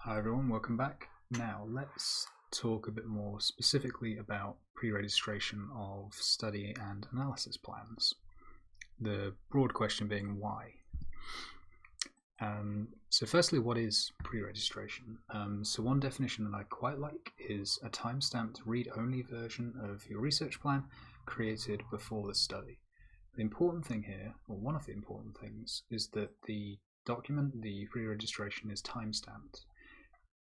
Hi everyone, welcome back. Now let's talk a bit more specifically about pre-registration of study and analysis plans. The broad question being why. So firstly, what is pre-registration? So one definition that I quite like is a time-stamped read-only version of your research plan created before the study. The important thing here, or one of the important things, is that the document, the pre-registration, is time-stamped.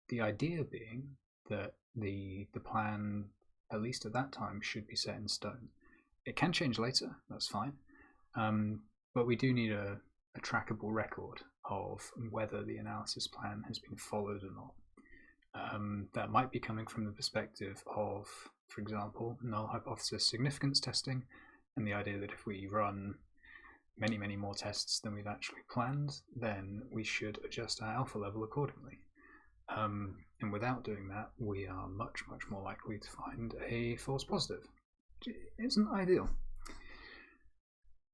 The idea being that the plan, at least at that time, should be set in stone. It can change later, that's fine, but we do need a trackable record of whether the analysis plan has been followed or not. That might be coming from the perspective of, for example, null hypothesis significance testing, and the idea that if we run many more tests than we've actually planned, then we should adjust our alpha level accordingly. And without doing that, we are much more likely to find a false positive, which isn't ideal.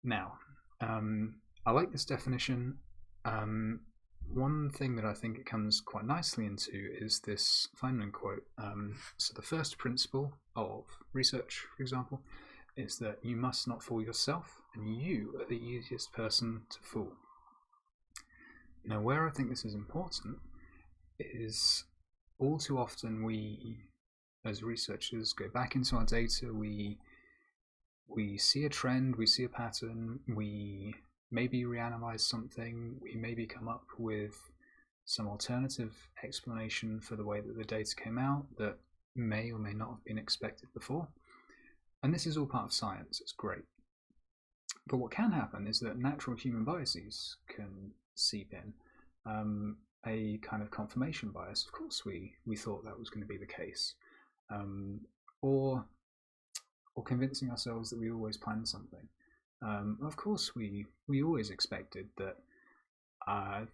Now, I like this definition. One thing that I think it comes quite nicely into is this Feynman quote. So the first principle of research, for example, is that you must not fool yourself, and you are the easiest person to fool. Now, where I think this is important is all too often we, as researchers, go back into our data, we see a trend, we see a pattern, we maybe reanalyze something, we maybe come up with some alternative explanation for the way that the data came out that may or may not have been expected before. And this is all part of science, it's great. But what can happen is that natural human biases can seep in. A kind of confirmation bias, of course we thought that was going to be the case, or convincing ourselves that we always planned something. Of course we always expected that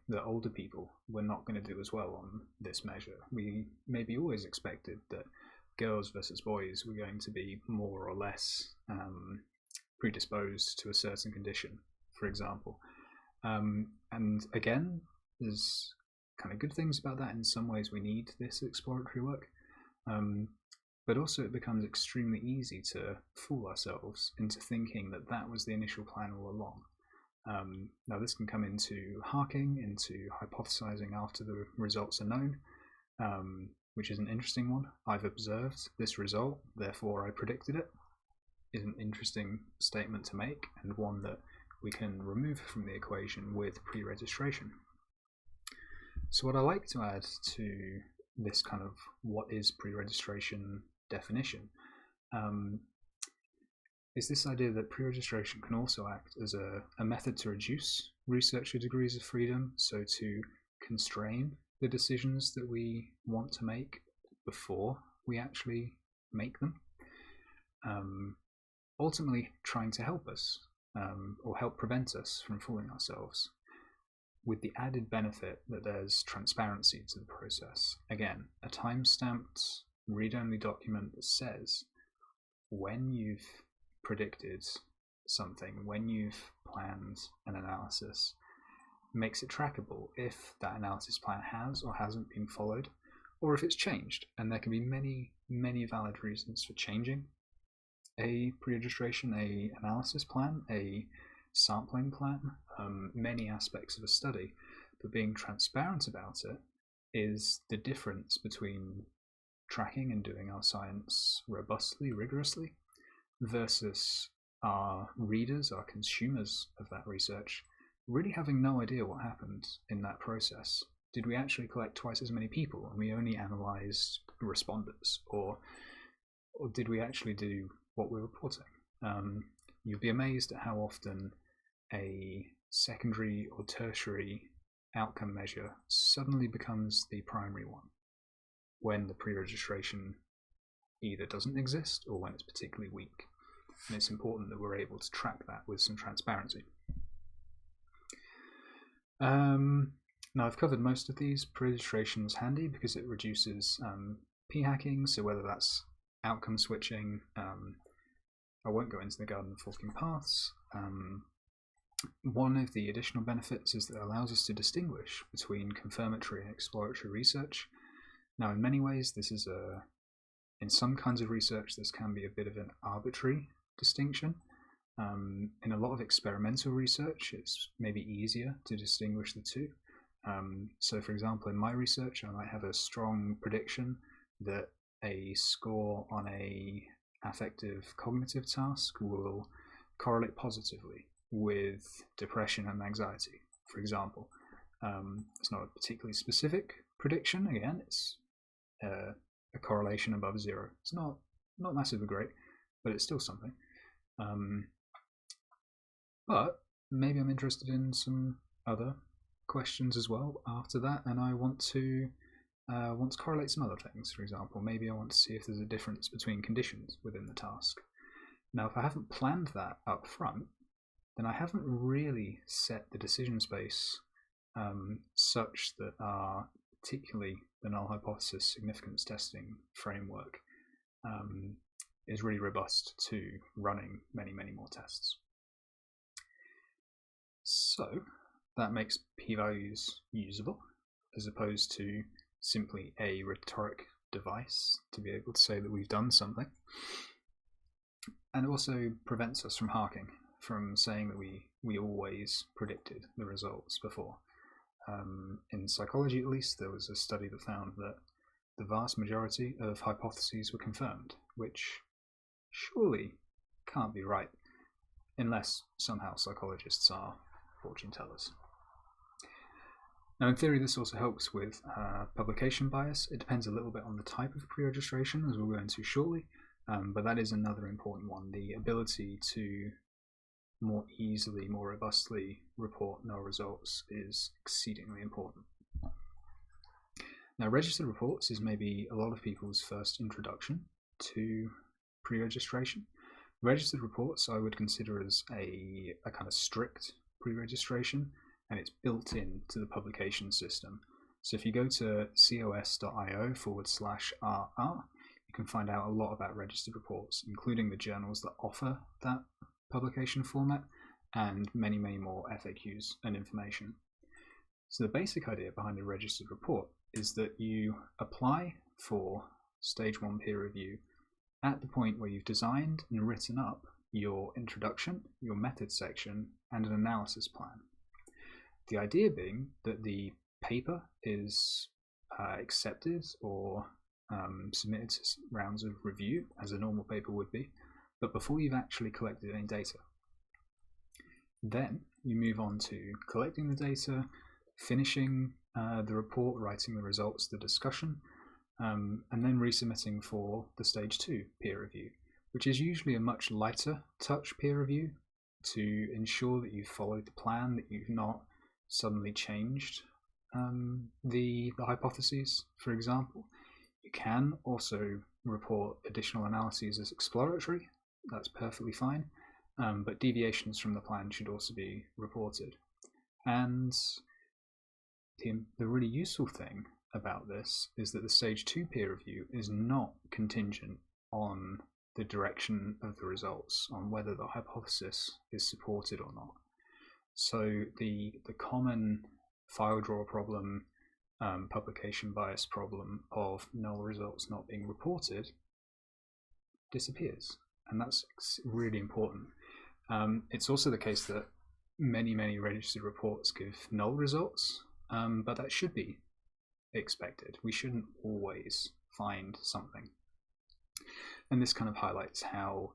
the older people were not going to do as well on this measure. We maybe always expected that girls versus boys were going to be more or less predisposed to a certain condition, for example. And again, there's kind of good things about that. In some ways we need this exploratory work, but also it becomes extremely easy to fool ourselves into thinking that that was the initial plan all along. Now this can come into harking, into hypothesizing after the results are known, which is an interesting one. I've observed this result, therefore I predicted it, is an interesting statement to make, and one that we can remove from the equation with pre-registration. So what I like to add to this kind of what is pre-registration definition is this idea that pre-registration can also act as a method to reduce researcher degrees of freedom, so to constrain the decisions that we want to make before we actually make them, ultimately trying to help us or help prevent us from fooling ourselves, with the added benefit that there's transparency to the process. Again, a time-stamped read-only document that says when you've predicted something, when you've planned an analysis, makes it trackable if that analysis plan has or hasn't been followed, or if it's changed. And there can be many valid reasons for changing a pre-registration, a analysis plan, a sampling plan, many aspects of a study, but being transparent about it is the difference between tracking and doing our science robustly, rigorously, versus our readers, our consumers of that research, really having no idea what happened in that process. Did we actually collect twice as many people and we only analysed responders, or did we actually do what we're reporting? You'd be amazed at how often a secondary or tertiary outcome measure suddenly becomes the primary one when the pre-registration either doesn't exist or when it's particularly weak. And it's important that we're able to track that with some transparency. Now I've covered most of these. Pre-registration is handy because it reduces p-hacking, so whether that's outcome switching, I won't go into the garden of forking paths, One of the additional benefits is that it allows us to distinguish between confirmatory and exploratory research. Now, in many ways, this is in some kinds of research, this can be a bit of an arbitrary distinction. In a lot of experimental research, it's maybe easier to distinguish the two. So, for example, in my research, I might have a strong prediction that a score on a affective cognitive task will correlate positively with depression and anxiety, for example. It's not a particularly specific prediction. Again, it's a correlation above zero. It's not massively great, but it's still something. But maybe I'm interested in some other questions as well after that, and I want to correlate some other things. For example, maybe I want to see if there's a difference between conditions within the task. Now, if I haven't planned that up front, then I haven't really set the decision space such that our, particularly the null hypothesis significance testing framework is really robust to running many more tests. So that makes p-values usable as opposed to simply a rhetoric device to be able to say that we've done something. And it also prevents us from harking, from saying that we always predicted the results before. In psychology, at least, there was a study that found that the vast majority of hypotheses were confirmed, which surely can't be right, unless somehow psychologists are fortune tellers. Now, in theory, this also helps with publication bias. It depends a little bit on the type of pre-registration, as we'll go into shortly, but that is another important one, the ability to more easily, more robustly report null results is exceedingly important. Now, registered reports is maybe a lot of people's first introduction to pre-registration. Registered reports I would consider as a kind of strict pre-registration, and it's built into the publication system. So if you go to cos.io/RR, you can find out a lot about registered reports, including the journals that offer that publication format, and many more FAQs and information. So the basic idea behind a registered report is that you apply for stage 1 peer review at the point where you've designed and written up your introduction, your method section, and an analysis plan. The idea being that the paper is accepted or submitted to rounds of review, as a normal paper would be, but before you've actually collected any data. Then you move on to collecting the data, finishing the report, writing the results, the discussion, and then resubmitting for the stage 2 peer review, which is usually a much lighter touch peer review to ensure that you've followed the plan, that you've not suddenly changed the hypotheses, for example. You can also report additional analyses as exploratory. That's perfectly fine, but deviations from the plan should also be reported. And the really useful thing about this is that the stage 2 peer review is not contingent on the direction of the results, on whether the hypothesis is supported or not. So the common file drawer problem, publication bias problem of null results not being reported disappears. And that's really important. It's also the case that many registered reports give null results, but that should be expected. We shouldn't always find something. And this kind of highlights how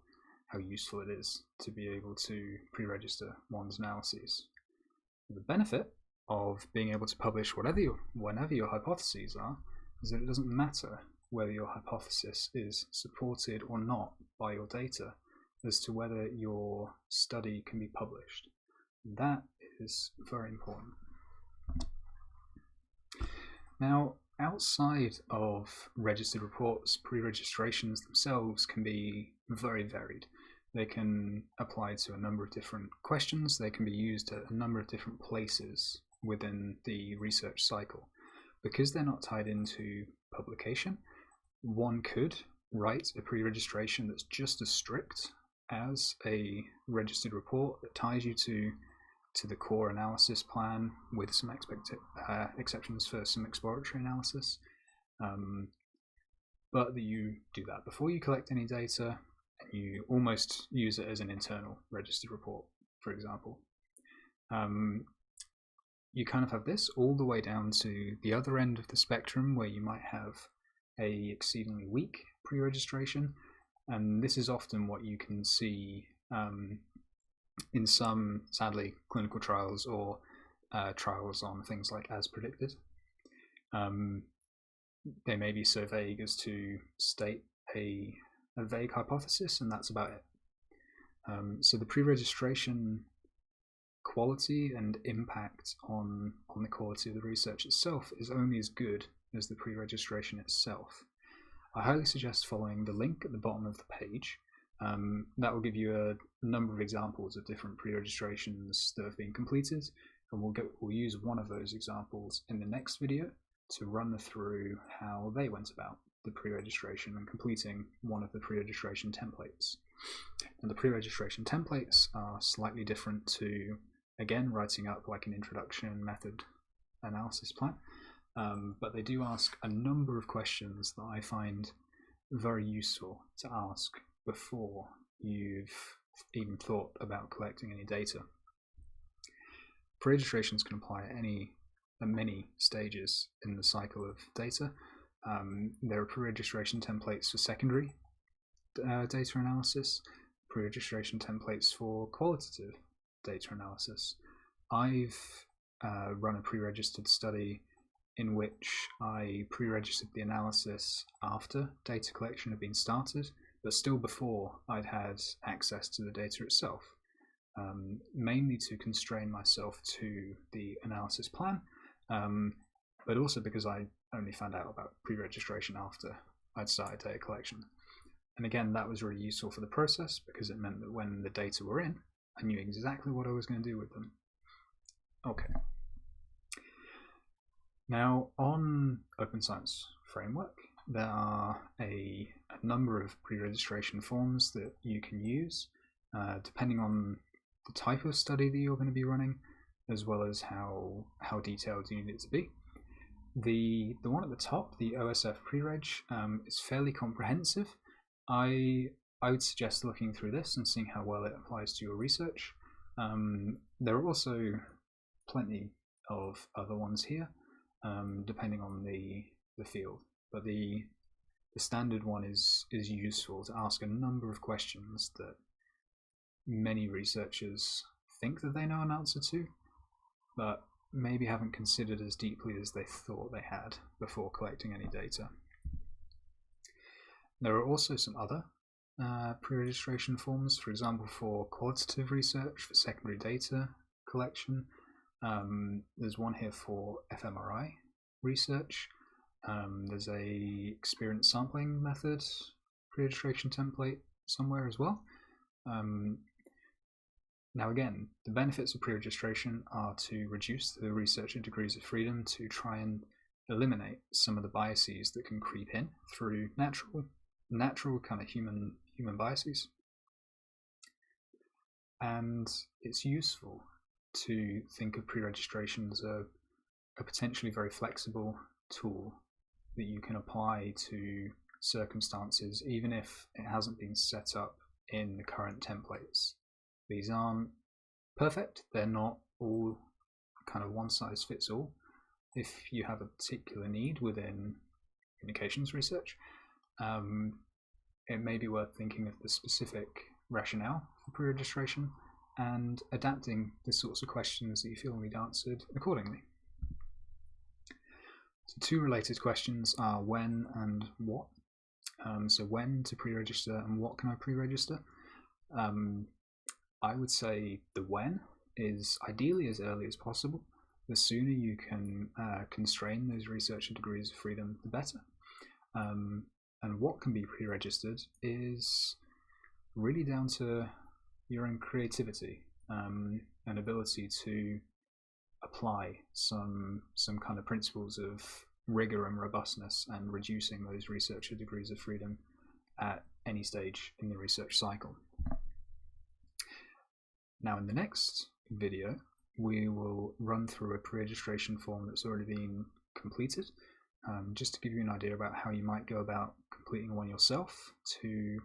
useful it is to be able to pre-register one's analyses. The benefit of being able to publish whenever your hypotheses are is that it doesn't matter whether your hypothesis is supported or not by your data as to whether your study can be published. That is very important. Now, outside of registered reports, pre-registrations themselves can be very varied. They can apply to a number of different questions. They can be used at a number of different places within the research cycle. Because they're not tied into publication, one could write a pre-registration that's just as strict as a registered report that ties you to to the core analysis plan with some exceptions for some exploratory analysis, but that you do that before you collect any data, and you almost use it as an internal registered report, for example. You kind of have this all the way down to the other end of the spectrum, where you might have a exceedingly weak pre-registration, and this is often what you can see in some, sadly, clinical trials or trials on things like as predicted. They may be so vague as to state a vague hypothesis, and that's about it. So the pre-registration quality and impact on the quality of the research itself is only as good as the pre-registration itself. I highly suggest following the link at the bottom of the page. That will give you a number of examples of different pre-registrations that have been completed, and we'll use one of those examples in the next video to run through how they went about the pre-registration and completing one of the pre-registration templates. And the pre-registration templates are slightly different to, again, writing up like an introduction method analysis plan, but they do ask a number of questions that I find very useful to ask before you've even thought about collecting any data. Pre-registrations can apply at many stages in the cycle of data. There are pre-registration templates for secondary data analysis, pre-registration templates for qualitative data analysis. I've run a pre-registered study in which I pre-registered the analysis after data collection had been started, but still before I'd had access to the data itself, mainly to constrain myself to the analysis plan, but also because I only found out about pre-registration after I'd started data collection. And again, that was really useful for the process because it meant that when the data were in, I knew exactly what I was going to do with them. Okay. Now, on Open Science Framework, there are a number of pre-registration forms that you can use, depending on the type of study that you're going to be running, as well as how detailed you need it to be. The one at the top, the OSF Prereg, is fairly comprehensive. I would suggest looking through this and seeing how well it applies to your research. There are also plenty of other ones here, depending on the field. But the standard one is useful to ask a number of questions that many researchers think that they know an answer to, but maybe haven't considered as deeply as they thought they had before collecting any data. There are also some other pre-registration forms, for example, for qualitative research, for secondary data collection. There's one here for fMRI research. There's a experience sampling method pre-registration template somewhere as well. Now again, the benefits of pre-registration are to reduce the researcher degrees of freedom to try and eliminate some of the biases that can creep in through natural kind of human biases. And it's useful to think of pre-registration as a potentially very flexible tool that you can apply to circumstances even if it hasn't been set up in the current templates. These aren't perfect, they're not all kind of one size fits all. If you have a particular need within communications research, it may be worth thinking of the specific rationale for pre-registration and adapting the sorts of questions that you feel need answered accordingly. So two related questions are when and what. So when to pre-register and what can I pre-register? I would say the when is ideally as early as possible. The sooner you can constrain those researcher degrees of freedom, the better. And what can be pre-registered is really down to your own creativity and ability to apply some kind of principles of rigor and robustness and reducing those researcher degrees of freedom at any stage in the research cycle. Now in the next video, we will run through a pre-registration form that's already been completed, just to give you an idea about how you might go about completing one yourself to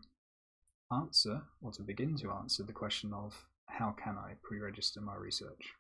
answer, or to begin to answer, the question of how can I pre-register my research.